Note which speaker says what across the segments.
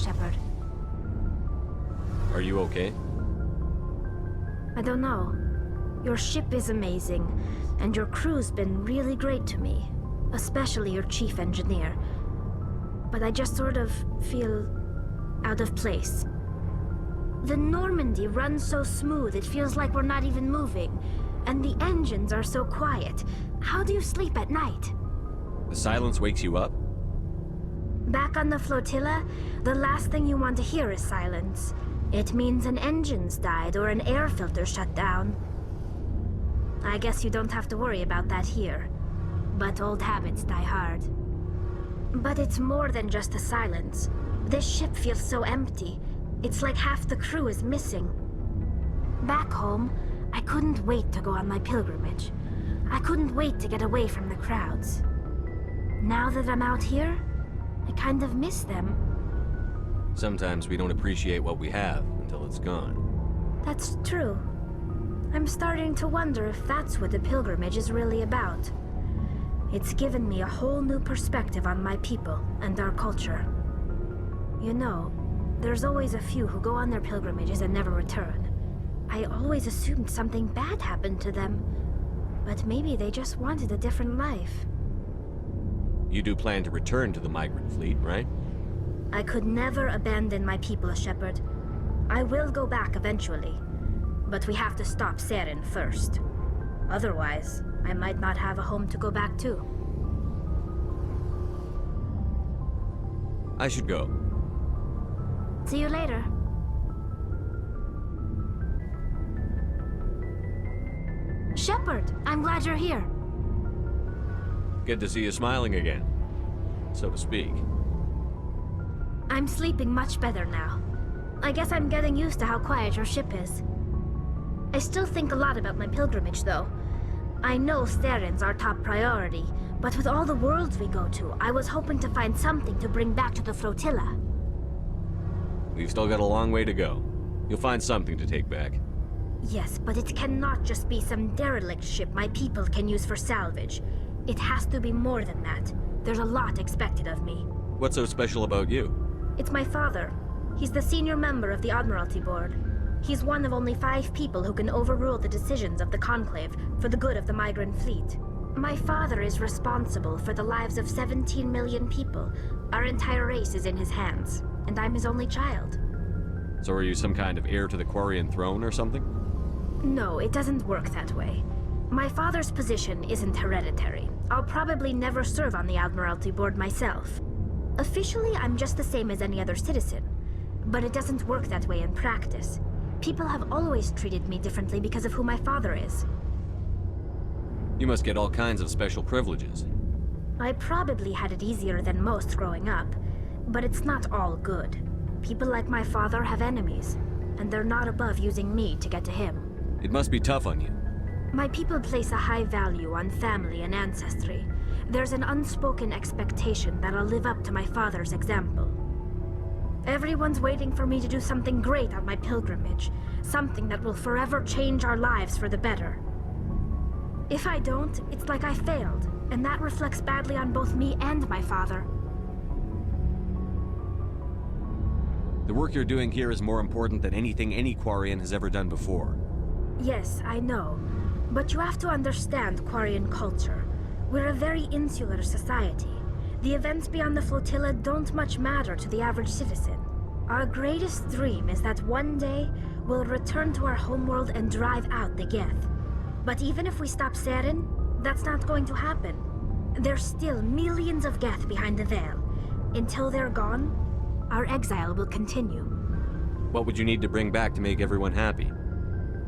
Speaker 1: Shepard.
Speaker 2: Are you okay?
Speaker 1: I don't know. Your ship is amazing, and your crew's been really great to me. Especially your chief engineer. But I just sort of feel out of place. The Normandy runs so smooth it feels like we're not even moving. And the engines are so quiet. How do you sleep at night?
Speaker 2: The silence wakes you up?
Speaker 1: Back on the flotilla, the last thing you want to hear is silence. It means an engine's died or an air filter shut down. I guess you don't have to worry about that here. But old habits die hard. But it's more than just the silence. This ship feels so empty. It's like half the crew is missing. Back home, I couldn't wait to go on my pilgrimage. I couldn't wait to get away from the crowds. Now that I'm out here, I kind of miss them.
Speaker 2: Sometimes we don't appreciate what we have until it's gone.
Speaker 1: That's true. I'm starting to wonder if that's what the pilgrimage is really about. It's given me a whole new perspective on my people and our culture. You know, there's always a few who go on their pilgrimages and never return. I always assumed something bad happened to them, but maybe they just wanted a different life.
Speaker 2: You do plan to return to the migrant fleet, right?
Speaker 1: I could never abandon my people, Shepard. I will go back eventually, but we have to stop Saren first. Otherwise, I might not have a home to go back to.
Speaker 2: I should go.
Speaker 1: See you later. Shepard, I'm glad you're here.
Speaker 2: Good to see you smiling again, so to speak.
Speaker 1: I'm sleeping much better now. I guess I'm getting used to how quiet your ship is. I still think a lot about my pilgrimage, though. I know Saren's our top priority, but with all the worlds we go to, I was hoping to find something to bring back to the flotilla.
Speaker 2: We've still got a long way to go. You'll find something to take back.
Speaker 1: Yes, but it cannot just be some derelict ship my people can use for salvage. It has to be more than that. There's a lot expected of me.
Speaker 2: What's so special about you?
Speaker 1: It's my father. He's the senior member of the Admiralty Board. He's one of only 5 people who can overrule the decisions of the Conclave for the good of the migrant fleet. My father is responsible for the lives of 17 million people. Our entire race is in his hands, and I'm his only child.
Speaker 2: So are you some kind of heir to the Quarian throne or something?
Speaker 1: No, it doesn't work that way. My father's position isn't hereditary. I'll probably never serve on the Admiralty Board myself. Officially, I'm just the same as any other citizen. But it doesn't work that way in practice. People have always treated me differently because of who my father is.
Speaker 2: You must get all kinds of special privileges.
Speaker 1: I probably had it easier than most growing up, but it's not all good. People like my father have enemies, and they're not above using me to get to him.
Speaker 2: It must be tough on you.
Speaker 1: My people place a high value on family and ancestry. There's an unspoken expectation that I'll live up to my father's example. Everyone's waiting for me to do something great on my pilgrimage, something that will forever change our lives for the better. If I don't, it's like I failed, and that reflects badly on both me and my father.
Speaker 2: The work you're doing here is more important than anything any Quarian has ever done before.
Speaker 1: Yes, I know. But you have to understand Quarian culture. We're a very insular society. The events beyond the flotilla don't much matter to the average citizen. Our greatest dream is that one day we'll return to our homeworld and drive out the Geth. But even if we stop Saren, that's not going to happen. There's still millions of Geth behind the Veil. Until they're gone, our exile will continue.
Speaker 2: What would you need to bring back to make everyone happy?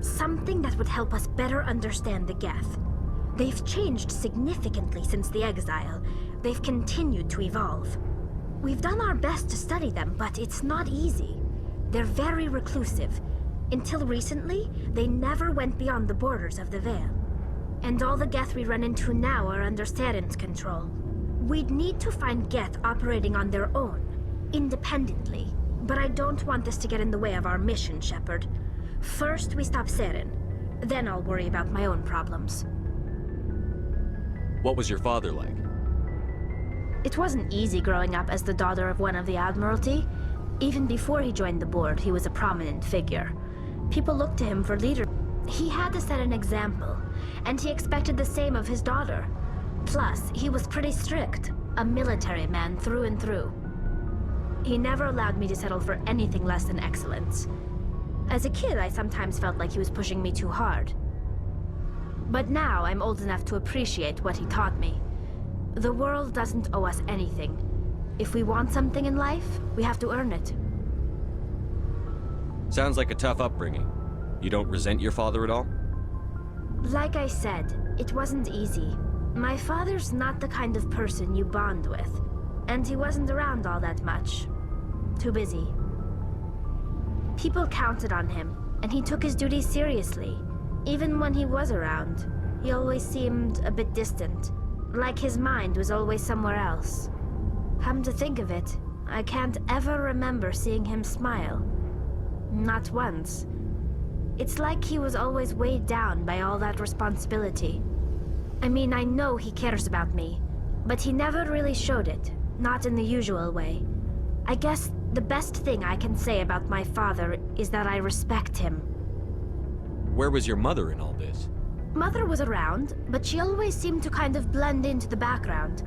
Speaker 1: Something that would help us better understand the Geth. They've changed significantly since the exile. They've continued to evolve. We've done our best to study them, but it's not easy. They're very reclusive. Until recently, they never went beyond the borders of the Veil. And all the Geth we run into now are under Saren's control. We'd need to find Geth operating on their own, independently. But I don't want this to get in the way of our mission, Shepard. First, we stop Saren. Then I'll worry about my own problems.
Speaker 2: What was your father like?
Speaker 1: It wasn't easy growing up as the daughter of one of the Admiralty. Even before he joined the board, he was a prominent figure. People looked to him for leadership. He had to set an example, and he expected the same of his daughter. Plus, he was pretty strict, a military man through and through. He never allowed me to settle for anything less than excellence. As a kid, I sometimes felt like he was pushing me too hard. But now I'm old enough to appreciate what he taught me. The world doesn't owe us anything. If we want something in life, we have to earn it.
Speaker 2: Sounds like a tough upbringing. You don't resent your father at all?
Speaker 1: Like I said, it wasn't easy. My father's not the kind of person you bond with, and he wasn't around all that much. Too busy. People counted on him, and he took his duties seriously. Even when he was around, he always seemed a bit distant, like his mind was always somewhere else. Come to think of it, I can't ever remember seeing him smile. Not once. It's like he was always weighed down by all that responsibility. I mean, I know he cares about me, but he never really showed it, not in the usual way. I guess the best thing I can say about my father is that I respect him.
Speaker 2: Where was your mother in all this?
Speaker 1: Mother was around, but she always seemed to kind of blend into the background.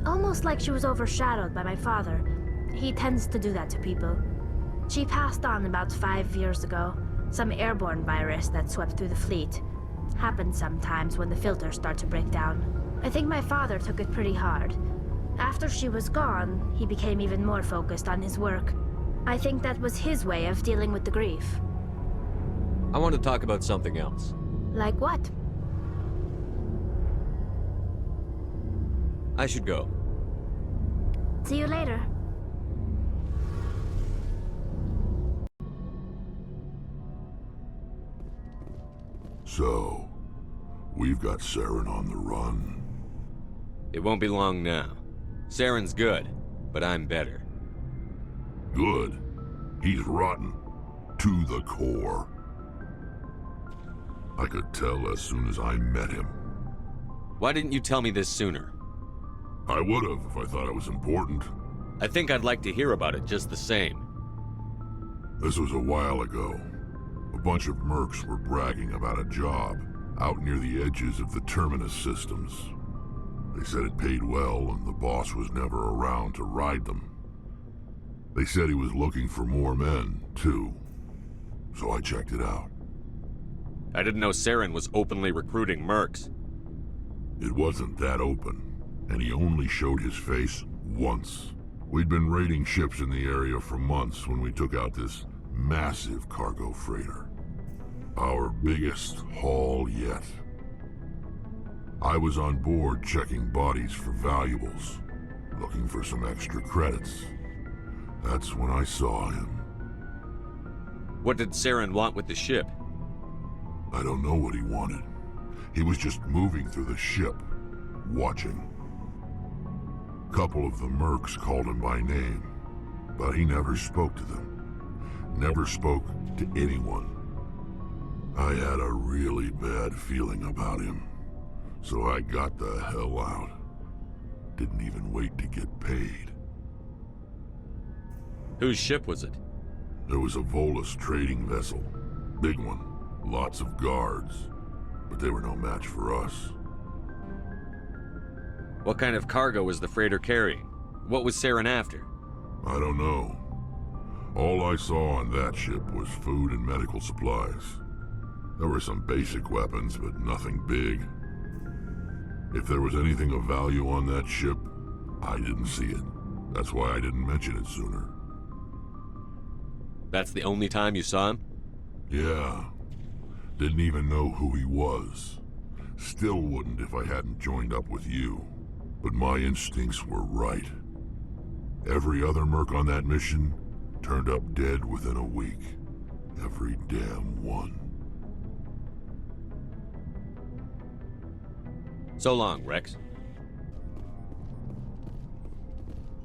Speaker 1: Almost like she was overshadowed by my father. He tends to do that to people. She passed on about 5 years ago. Some airborne virus that swept through the fleet. Happens sometimes when the filters start to break down. I think my father took it pretty hard. After she was gone, he became even more focused on his work. I think that was his way of dealing with the grief.
Speaker 2: I want to talk about something else.
Speaker 1: Like what?
Speaker 2: I should go.
Speaker 1: See you later.
Speaker 3: So, we've got Saren on the run.
Speaker 2: It won't be long now. Saren's good, but I'm better.
Speaker 3: Good. He's rotten. To the core. I could tell as soon as I met him.
Speaker 2: Why didn't you tell me this sooner?
Speaker 3: I would've if I thought it was important.
Speaker 2: I think I'd like to hear about it just the same.
Speaker 3: This was a while ago. A bunch of mercs were bragging about a job out near the edges of the Terminus systems. They said it paid well and the boss was never around to ride them. They said he was looking for more men, too. So I checked it out.
Speaker 2: I didn't know Saren was openly recruiting mercs.
Speaker 3: It wasn't that open, and he only showed his face once. We'd been raiding ships in the area for months when we took out this massive cargo freighter. Our biggest haul yet. I was on board checking bodies for valuables, looking for some extra credits. That's when I saw him.
Speaker 2: What did Saren want with the ship?
Speaker 3: I don't know what he wanted. He was just moving through the ship, watching. Couple of the mercs called him by name, but he never spoke to them. Never spoke to anyone. I had a really bad feeling about him, so I got the hell out. Didn't even wait to get paid.
Speaker 2: Whose ship was it?
Speaker 3: There was a Volus trading vessel. Big one. Lots of guards. But they were no match for us.
Speaker 2: What kind of cargo was the freighter carrying? What was Saren after?
Speaker 3: I don't know. All I saw on that ship was food and medical supplies. There were some basic weapons, but nothing big. If there was anything of value on that ship, I didn't see it. That's why I didn't mention it sooner.
Speaker 2: That's the only time you saw him?
Speaker 3: Yeah. Didn't even know who he was. Still wouldn't if I hadn't joined up with you. But my instincts were right. Every other merc on that mission turned up dead within a week. Every damn one.
Speaker 2: So long, Rex.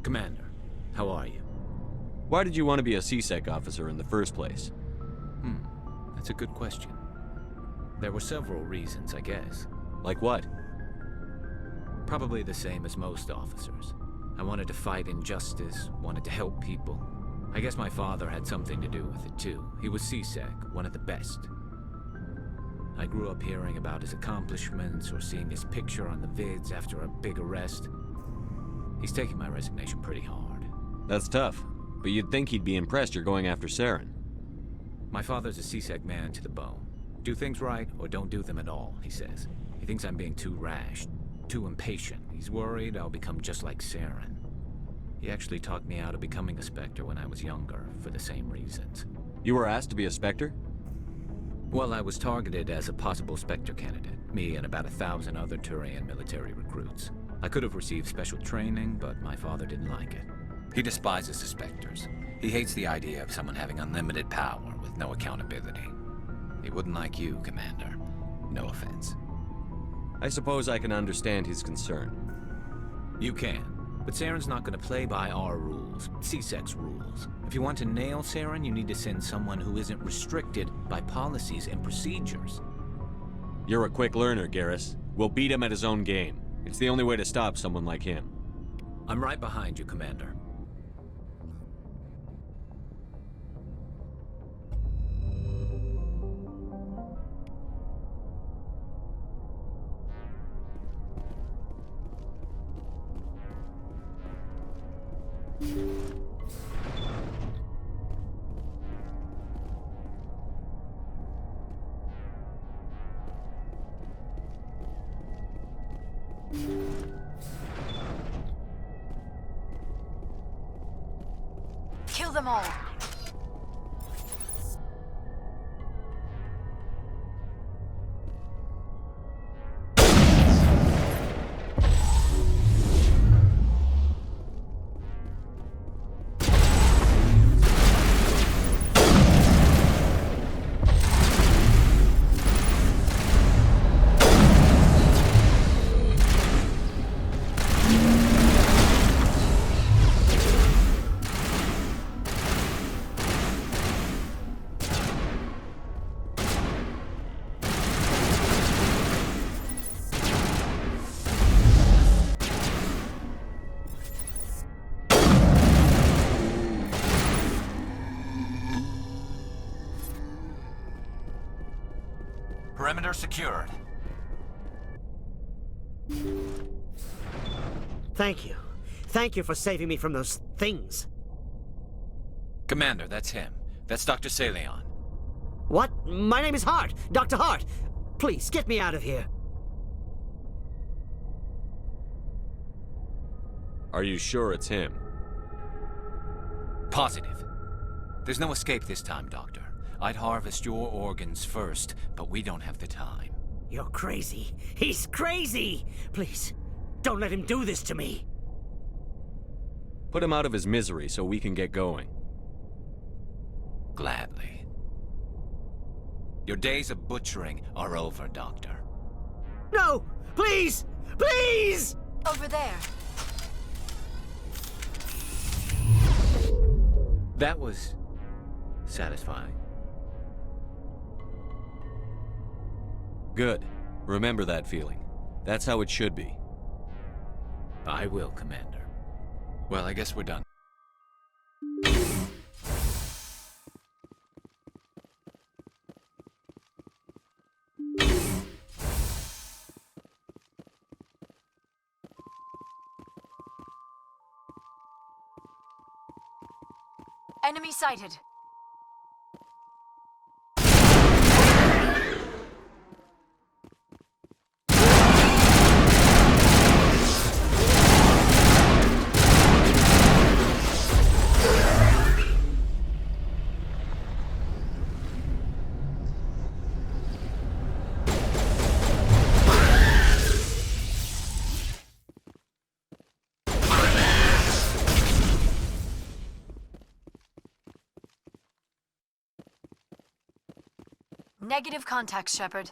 Speaker 4: Commander, how are you?
Speaker 2: Why did you want to be a C-Sec officer in the first place?
Speaker 4: That's a good question. There were several reasons, I guess.
Speaker 2: Like what?
Speaker 4: Probably the same as most officers. I wanted to fight injustice, wanted to help people. I guess my father had something to do with it too. He was CSEC, one of the best. I grew up hearing about his accomplishments or seeing his picture on the vids after a big arrest. He's taking my resignation pretty hard.
Speaker 2: That's tough, but you'd think he'd be impressed you're going after Saren.
Speaker 4: My father's a CSEC man to the bone. Do things right or don't do them at all, he says. He thinks I'm being too rash, too impatient. He's worried I'll become just like Saren. He actually talked me out of becoming a Spectre when I was younger, for the same reasons.
Speaker 2: You were asked to be a Spectre?
Speaker 4: Well, I was targeted as a possible Spectre candidate, me and about 1,000 other Turian military recruits. I could have received special training, but my father didn't like it. He despises the Spectres. He hates the idea of someone having unlimited power with no accountability. He wouldn't like you, Commander. No offense.
Speaker 2: I suppose I can understand his concern.
Speaker 4: You can. But Saren's not going to play by our rules, CSEC's rules. If you want to nail Saren, you need to send someone who isn't restricted by policies and procedures.
Speaker 2: You're a quick learner, Garrus. We'll beat him at his own game. It's the only way to stop someone like him.
Speaker 4: I'm right behind you, Commander.
Speaker 5: Kill them all.
Speaker 6: Perimeter secured.
Speaker 7: Thank you. Thank you for saving me from those things.
Speaker 4: Commander, that's him. That's Dr. Saleon.
Speaker 7: What? My name is Hart. Dr. Hart. Please, get me out of here.
Speaker 2: Are you sure it's him?
Speaker 4: Positive. There's no escape this time, Doctor. I'd harvest your organs first, but we don't have the time.
Speaker 7: You're crazy. He's crazy! Please, don't let him do this to me.
Speaker 2: Put him out of his misery so we can get going.
Speaker 4: Gladly. Your days of butchering are over, Doctor.
Speaker 7: No! Please! Please!
Speaker 5: Over there.
Speaker 4: That was satisfying.
Speaker 2: Good. Remember that feeling. That's how it should be.
Speaker 4: I will, Commander. Well, I guess we're done.
Speaker 5: Enemy sighted. Negative contact, Shepard.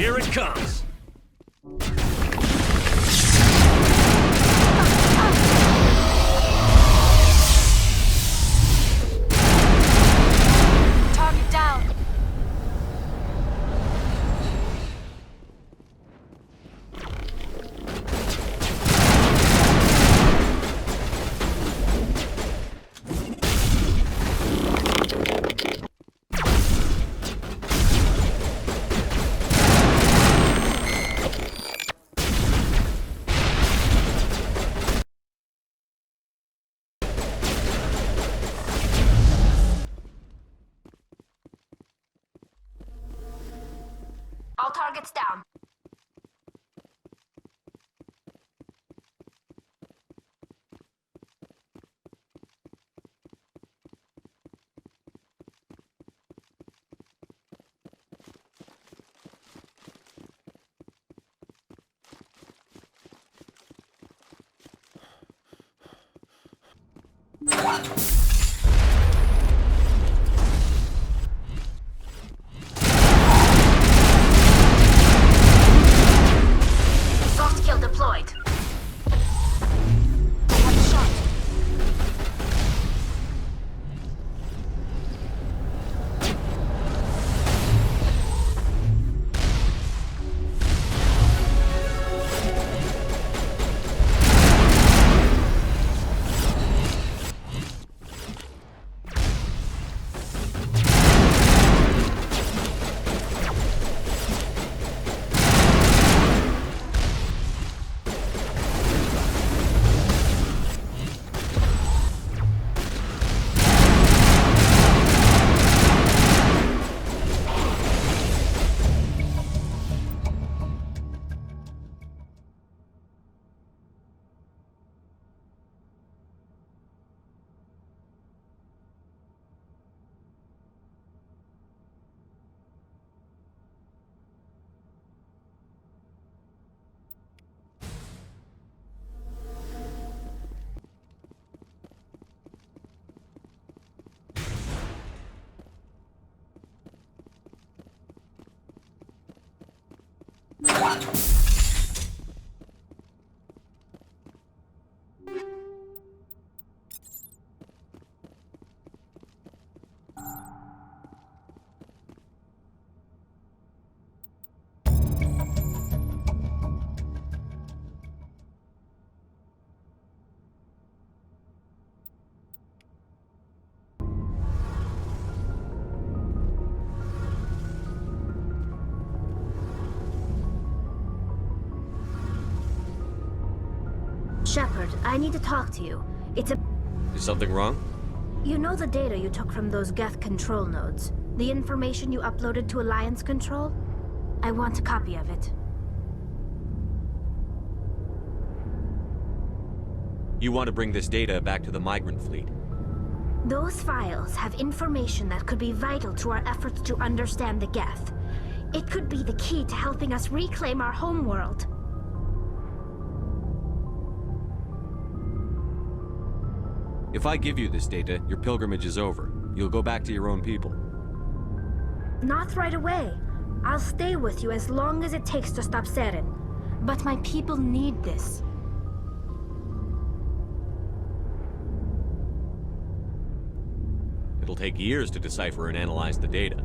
Speaker 7: Here it comes!
Speaker 5: Target down.
Speaker 1: All targets down. Soft kill deployed.
Speaker 5: I have a shot.
Speaker 1: Shepard, I need to talk to you. It's a...
Speaker 2: Is something wrong?
Speaker 1: You know the data you took from those Geth control nodes? The information you uploaded to Alliance Control? I want a copy of it.
Speaker 2: You want to bring this data back to the migrant fleet?
Speaker 1: Those files have information that could be vital to our efforts to understand the Geth. It could be the key to helping us reclaim our homeworld.
Speaker 2: If I give you this data, your pilgrimage is over. You'll go back to your own people.
Speaker 1: Not right away. I'll stay with you as long as it takes to stop Saren. But my people need this.
Speaker 2: It'll take years to decipher and analyze the data.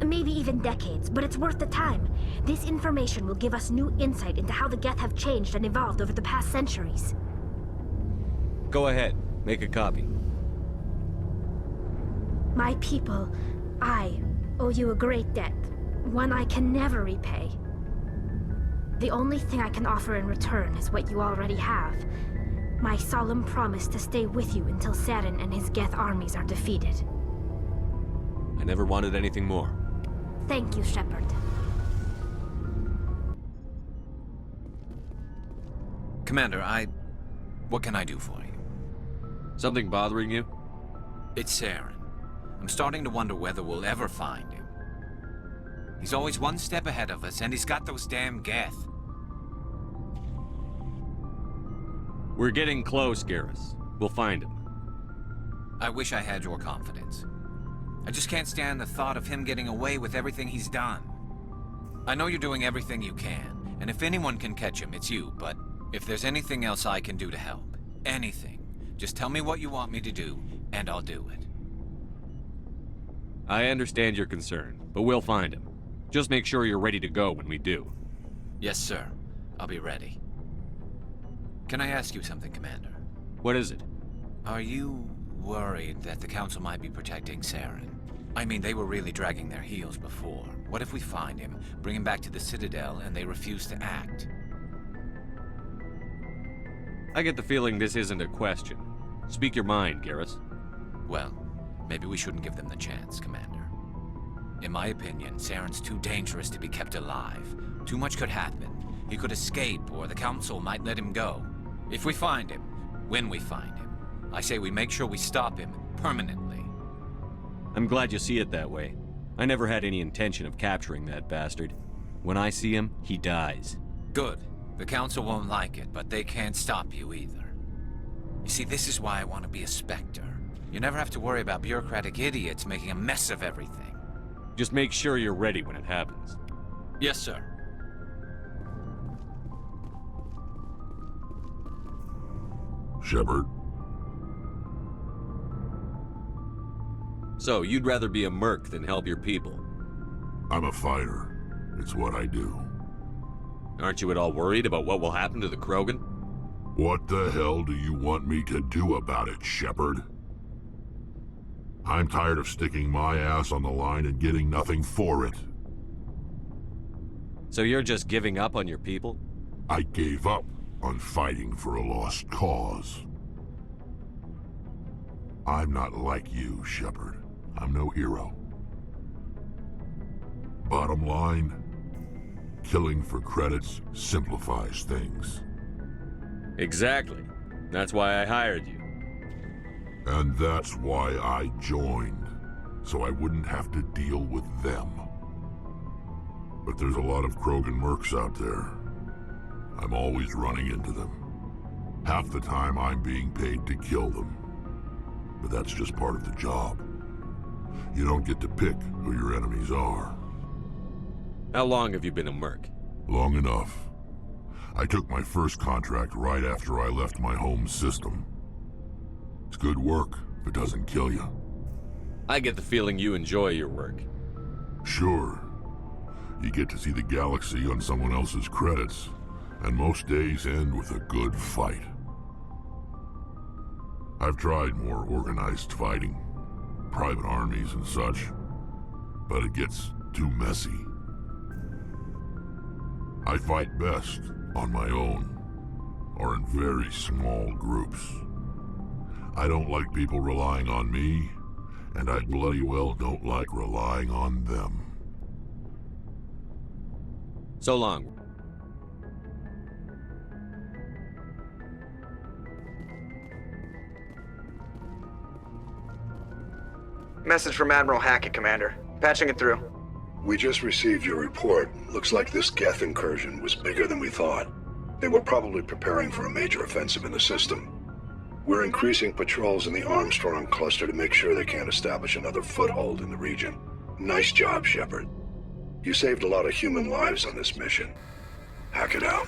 Speaker 1: Maybe even decades, but it's worth the time. This information will give us new insight into how the Geth have changed and evolved over the past centuries.
Speaker 2: Go ahead, make a copy.
Speaker 1: My people, I owe you a great debt. One I can never repay. The only thing I can offer in return is what you already have. My solemn promise to stay with you until Saren and his Geth armies are defeated.
Speaker 2: I never wanted anything more.
Speaker 1: Thank you, Shepard.
Speaker 4: Commander, what can I do for you?
Speaker 2: Something bothering you?
Speaker 4: It's Saren. I'm starting to wonder whether we'll ever find him. He's always one step ahead of us, and he's got those damn Geth.
Speaker 2: We're getting close, Garrus. We'll find him.
Speaker 4: I wish I had your confidence. I just can't stand the thought of him getting away with everything he's done. I know you're doing everything you can, and if anyone can catch him, it's you, but if there's anything else I can do to help, anything, just tell me what you want me to do, and I'll do it.
Speaker 2: I understand your concern, but we'll find him. Just make sure you're ready to go when we do.
Speaker 4: Yes, sir. I'll be ready. Can I ask you something, Commander?
Speaker 2: What is it?
Speaker 4: Are you worried that the Council might be protecting Saren? I mean, they were really dragging their heels before. What if we find him, bring him back to the Citadel, and they refuse to act?
Speaker 2: I get the feeling this isn't a question. Speak your mind, Garrus.
Speaker 4: Well, maybe we shouldn't give them the chance, Commander. In my opinion, Saren's too dangerous to be kept alive. Too much could happen. He could escape, or the Council might let him go. If we find him, when we find him, I say we make sure we stop him permanently.
Speaker 2: I'm glad you see it that way. I never had any intention of capturing that bastard. When I see him, he dies.
Speaker 4: Good. The Council won't like it, but they can't stop you either. You see, this is why I want to be a Spectre. You never have to worry about bureaucratic idiots making a mess of everything.
Speaker 2: Just make sure you're ready when it happens.
Speaker 4: Yes, sir.
Speaker 3: Shepard,
Speaker 2: So, you'd rather be a merc than help your people?
Speaker 3: I'm a fighter. It's what I do.
Speaker 2: Aren't you at all worried about what will happen to the Krogan?
Speaker 3: What the hell do you want me to do about it, Shepard? I'm tired of sticking my ass on the line and getting nothing for it.
Speaker 2: So you're just giving up on your people?
Speaker 3: I gave up on fighting for a lost cause. I'm not like you, Shepard. I'm no hero. Bottom line, killing for credits simplifies things.
Speaker 2: Exactly. That's why I hired you.
Speaker 3: And that's why I joined, so I wouldn't have to deal with them. But there's a lot of Krogan mercs out there. I'm always running into them. Half the time I'm being paid to kill them. But that's just part of the job. You don't get to pick who your enemies are.
Speaker 2: How long have you been a merc?
Speaker 3: Long enough. I took my first contract right after I left my home system. It's good work if it doesn't kill you.
Speaker 2: I get the feeling you enjoy your work.
Speaker 3: Sure. You get to see the galaxy on someone else's credits, and most days end with a good fight. I've tried more organized fighting, private armies and such, but it gets too messy. I fight best on my own, or in very small groups. I don't like people relying on me, and I bloody well don't like relying on them.
Speaker 2: So long.
Speaker 6: Message from Admiral Hackett, Commander. Patching it through.
Speaker 8: We just received your report. Looks like this Geth incursion was bigger than we thought. They were probably preparing for a major offensive in the system. We're increasing patrols in the Armstrong cluster to make sure they can't establish another foothold in the region. Nice job, Shepard. You saved a lot of human lives on this mission. Hackett out.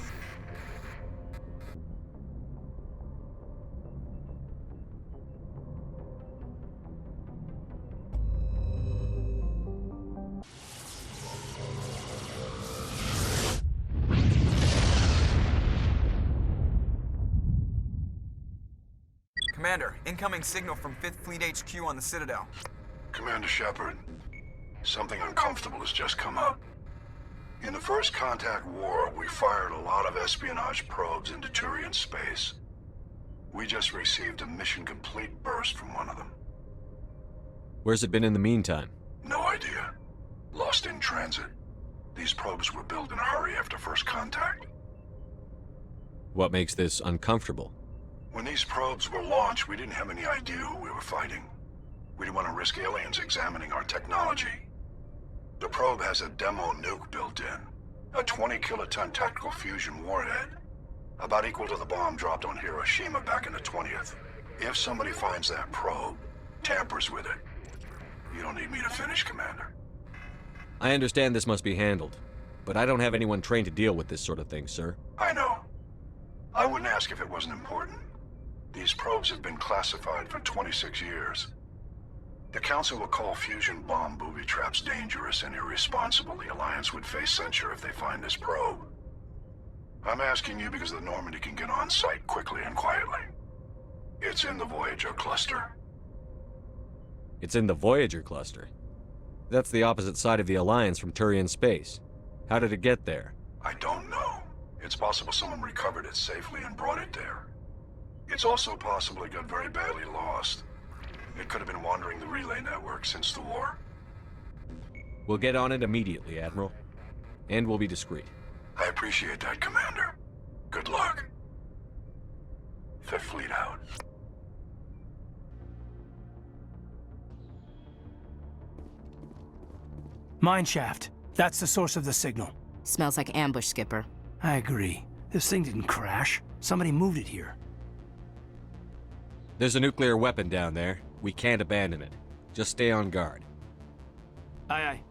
Speaker 9: Commander, incoming signal from 5th Fleet HQ on the Citadel.
Speaker 8: Commander Shepard, something uncomfortable has just come up. In the First Contact War, we fired a lot of espionage probes into Turian space. We just received a mission complete burst from one of them.
Speaker 2: Where's it been in the meantime?
Speaker 8: No idea. Lost in transit. These probes were built in a hurry after First Contact.
Speaker 2: What makes this uncomfortable?
Speaker 8: When these probes were launched, we didn't have any idea who we were fighting. We didn't want to risk aliens examining our technology. The probe has a demo nuke built in. A 20-kiloton tactical fusion warhead. About equal to the bomb dropped on Hiroshima back in the 20th. If somebody finds that probe, tampers with it, you don't need me to finish, Commander.
Speaker 2: I understand this must be handled. but I don't have anyone trained to deal with this sort of thing, sir.
Speaker 8: I know. I wouldn't ask if it wasn't important. These probes have been classified for 26 years. The Council will call fusion bomb booby traps dangerous and irresponsible. The Alliance would face censure if they find this probe. I'm asking you because the Normandy can get on site quickly and quietly. It's in the Voyager cluster.
Speaker 2: It's in the Voyager cluster. That's the opposite side of the Alliance from Turian space. How did it get there?
Speaker 8: I don't know. It's possible someone recovered it safely and brought it there. It's also possible it got very badly lost. It could have been wandering the relay network since the war.
Speaker 2: We'll get on it immediately, Admiral. And we'll be discreet.
Speaker 8: I appreciate that, Commander. Good luck. Fifth Fleet out.
Speaker 10: Mine shaft. That's the source of the signal.
Speaker 11: Smells like ambush, Skipper.
Speaker 10: I agree. This thing didn't crash. Somebody moved it here.
Speaker 2: There's a nuclear weapon down there. We can't abandon it. Just stay on guard.
Speaker 10: Aye, aye.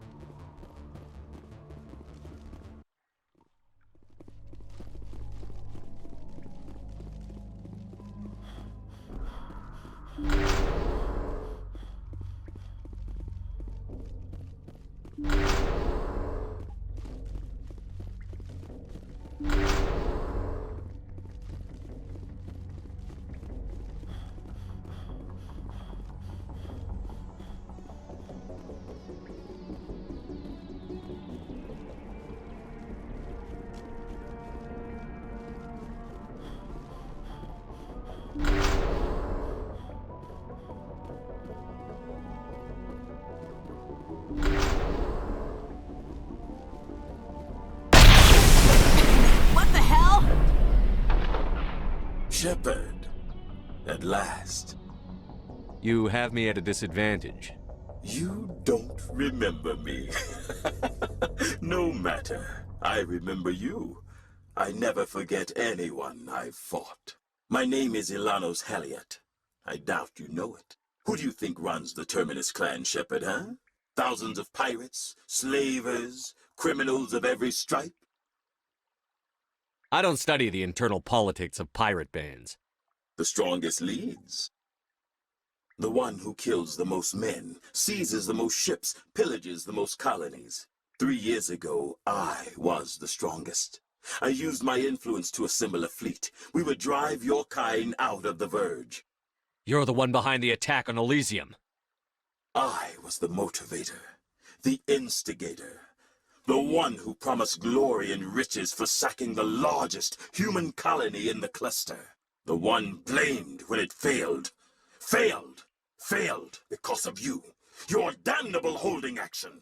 Speaker 12: Shepard, at last.
Speaker 2: You have me at a disadvantage.
Speaker 12: You don't remember me. No matter. I remember you. I never forget anyone I've fought. My name is Ilanos Haliat. I doubt you know it. Who do you think runs the Terminus clan, Shepard, huh? Thousands of pirates, slavers, criminals of every stripe?
Speaker 2: I don't study the internal politics of pirate bands.
Speaker 12: The strongest leads. The one who kills the most men, seizes the most ships, pillages the most colonies. 3 years ago, I was the strongest. I used my influence to assemble a fleet. We would drive your kind out of the Verge.
Speaker 2: You're the one behind the attack on Elysium.
Speaker 12: I was the motivator, the instigator. The one who promised glory and riches for sacking the largest human colony in the cluster. The one blamed when it failed. Failed! Failed because of you. Your damnable holding action.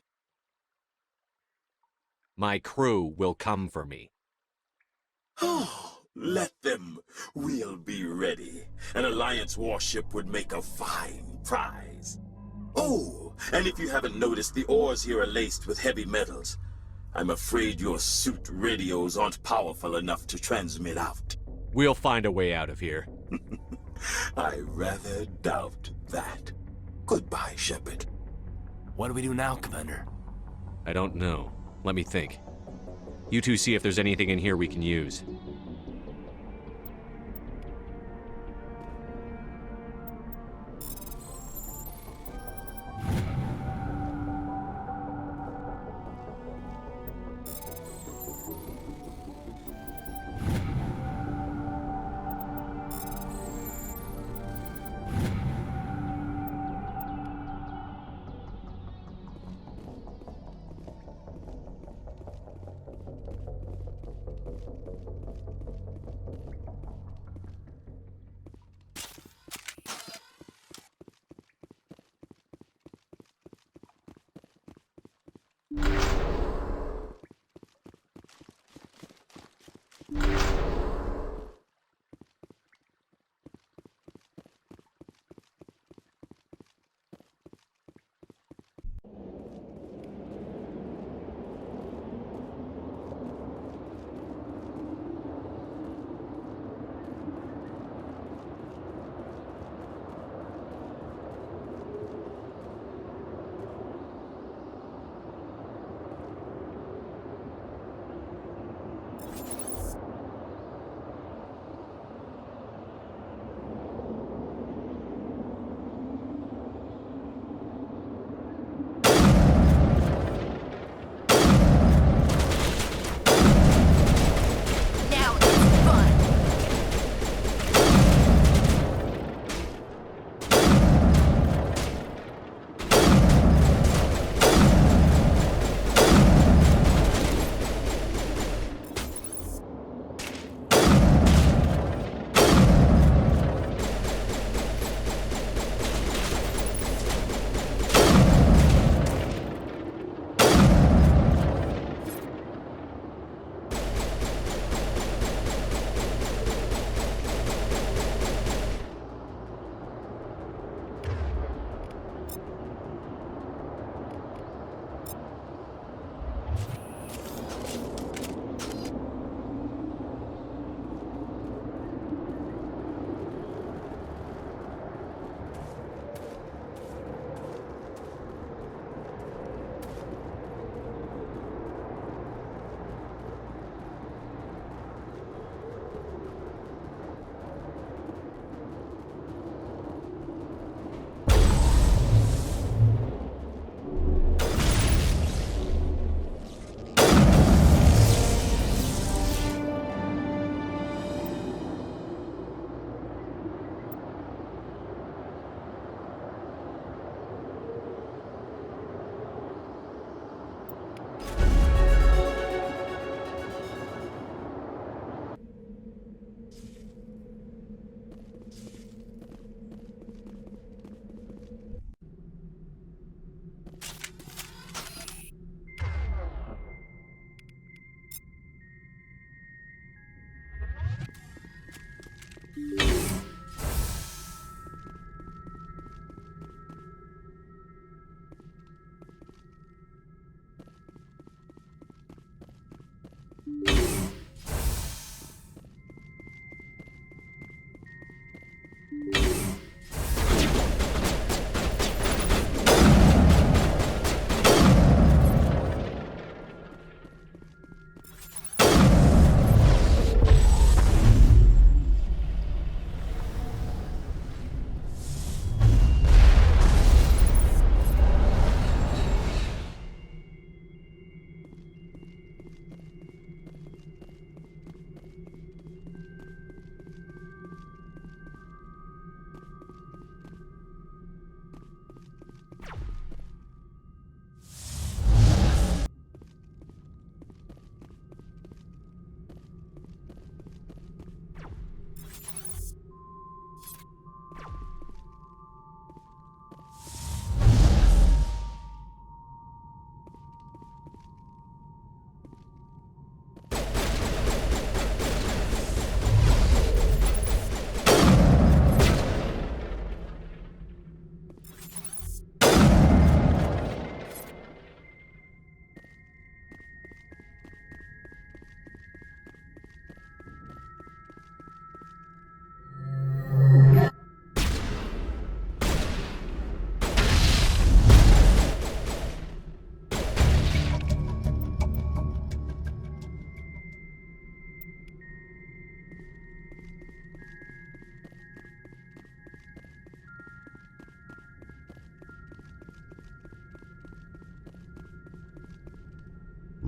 Speaker 2: My crew will come for me.
Speaker 12: Oh, let them. We'll be ready. An Alliance warship would make a fine prize. Oh, and if you haven't noticed, the ores here are laced with heavy metals. I'm afraid your suit radios aren't powerful enough to transmit out.
Speaker 2: We'll find a way out of here.
Speaker 12: I rather doubt that. Goodbye, Shepard.
Speaker 10: What do we do now, Commander?
Speaker 2: I don't know. Let me think. You two see if there's anything in here we can use.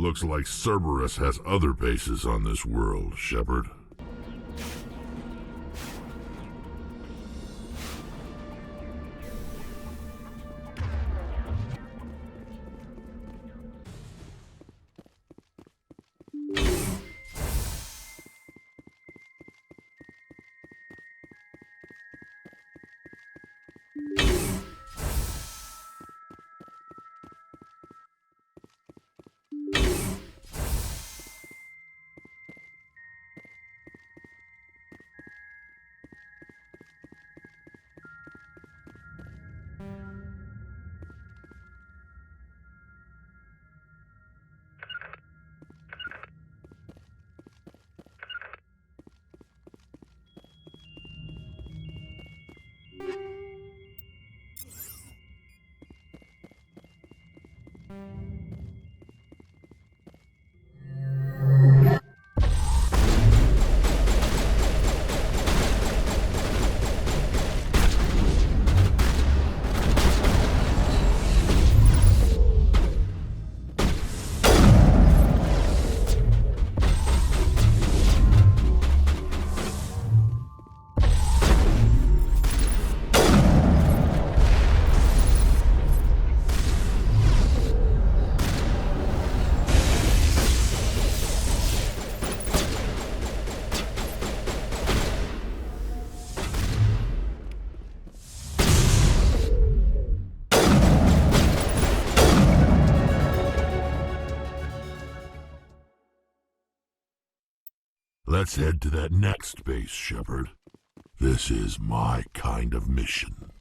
Speaker 3: Looks like Cerberus has other bases on this world, Shepard. Let's head to that next base, Shepard. This is my kind of mission.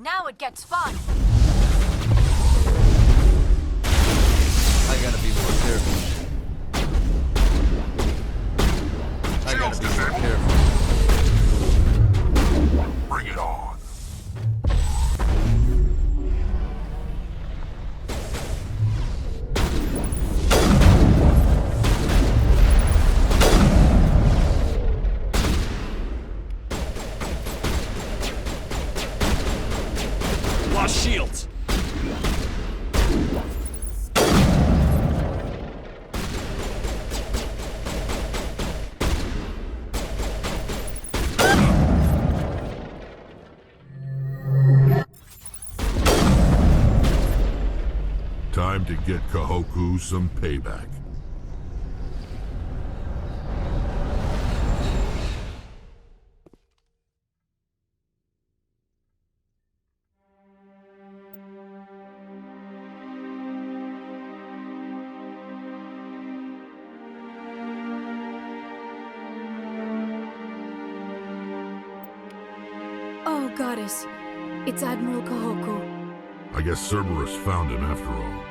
Speaker 5: Now it gets fun!
Speaker 13: I gotta be more careful. I gotta be more careful.
Speaker 3: Bring it on.
Speaker 2: Lost shields!
Speaker 3: Time to get Kahoku some payback.
Speaker 14: Oh, Goddess. It's Admiral Kahoku.
Speaker 3: I guess Cerberus found him after all.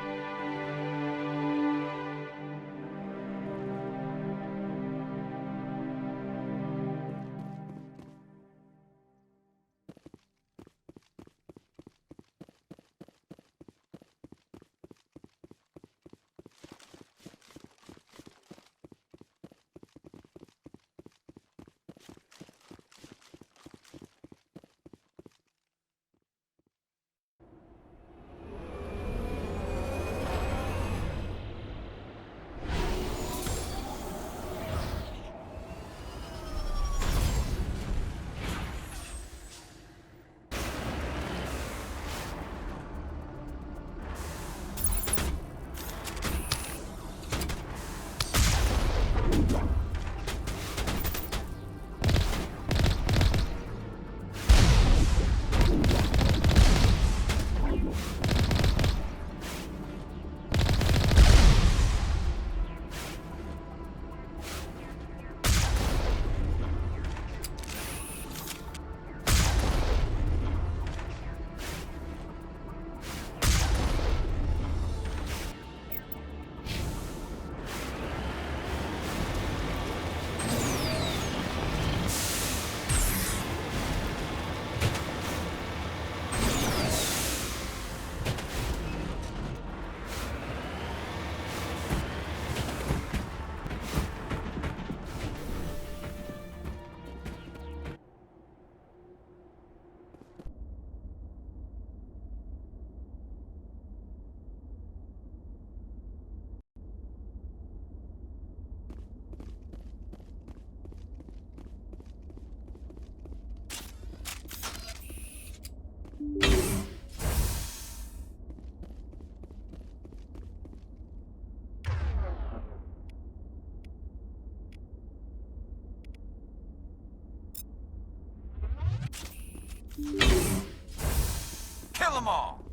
Speaker 9: Kill them all!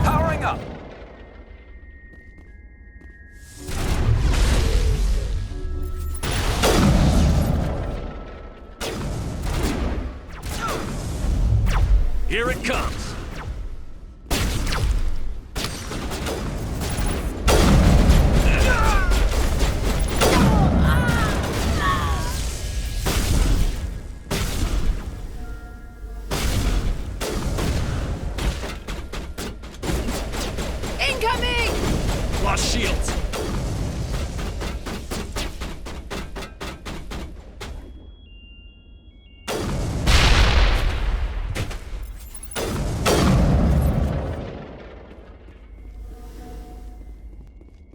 Speaker 9: Powering up!
Speaker 2: Here it comes!
Speaker 14: Incoming!
Speaker 2: Lost shields!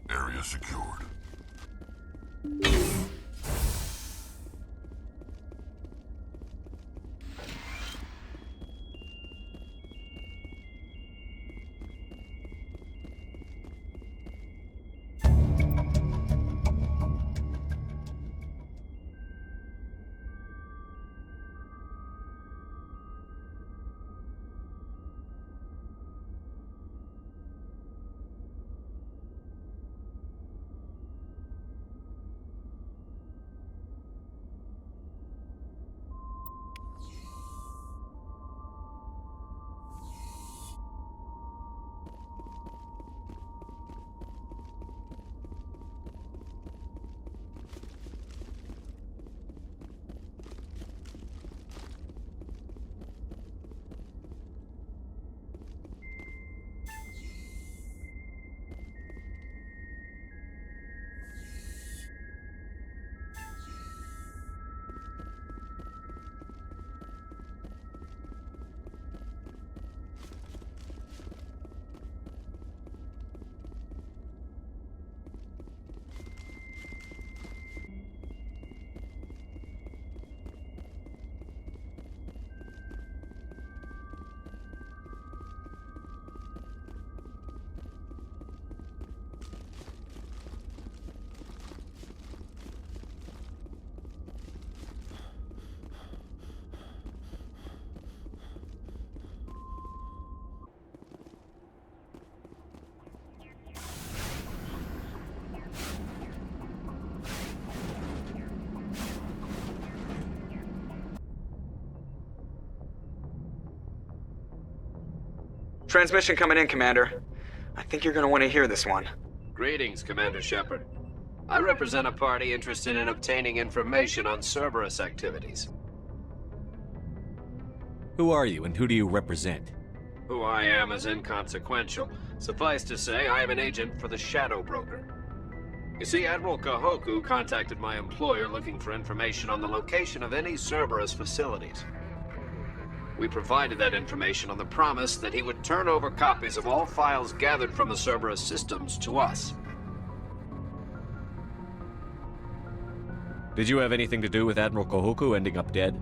Speaker 3: Area secured.
Speaker 6: Transmission coming in, Commander. I think you're gonna want to hear this one.
Speaker 15: Greetings, Commander Shepard. I represent a party interested in obtaining information on Cerberus activities.
Speaker 2: Who are you, and who do you represent?
Speaker 15: Who I am is inconsequential. Suffice to say, I am an agent for the Shadow Broker. You see, Admiral Kahoku contacted my employer looking for information on the location of any Cerberus facilities. We provided that information on the promise that he would turn over copies of all files gathered from the Cerberus systems to us.
Speaker 2: Did you have anything to do with Admiral Kahoku ending up dead?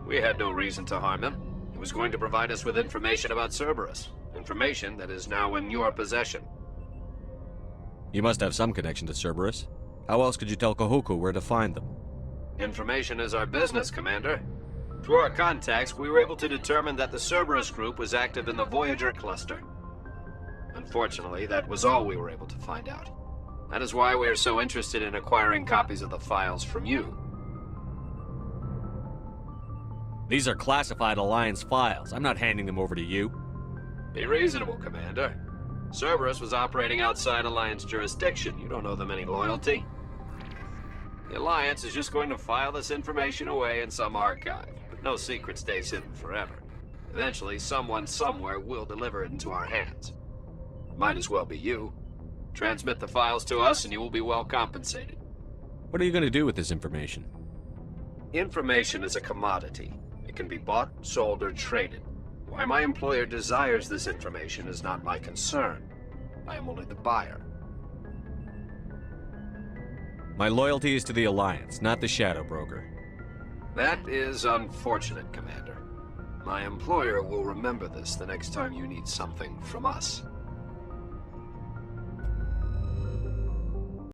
Speaker 15: We had no reason to harm him. He was going to provide us with information about Cerberus. Information that is now in your possession.
Speaker 2: You must have some connection to Cerberus. How else could you tell Kahoku where to find them?
Speaker 15: Information is our business, Commander. Through our contacts, we were able to determine that the Cerberus group was active in the Voyager cluster. Unfortunately, that was all we were able to find out. That is why we are so interested in acquiring copies of the files from you.
Speaker 2: These are classified Alliance files. I'm not handing them over to you.
Speaker 15: Be reasonable, Commander. Cerberus was operating outside Alliance jurisdiction. You don't owe them any loyalty. The Alliance is just going to file this information away in some archive. But no secret stays hidden forever. Eventually, someone somewhere will deliver it into our hands. Might as well be you. Transmit the files to us and you will be well compensated.
Speaker 2: What are you going to do with this information?
Speaker 15: Information is a commodity. It can be bought, sold, or traded. Why my employer desires this information is not my concern. I am only the buyer.
Speaker 2: My loyalty is to the Alliance, not the Shadow Broker.
Speaker 15: That is unfortunate, Commander. My employer will remember this the next time you need something from us.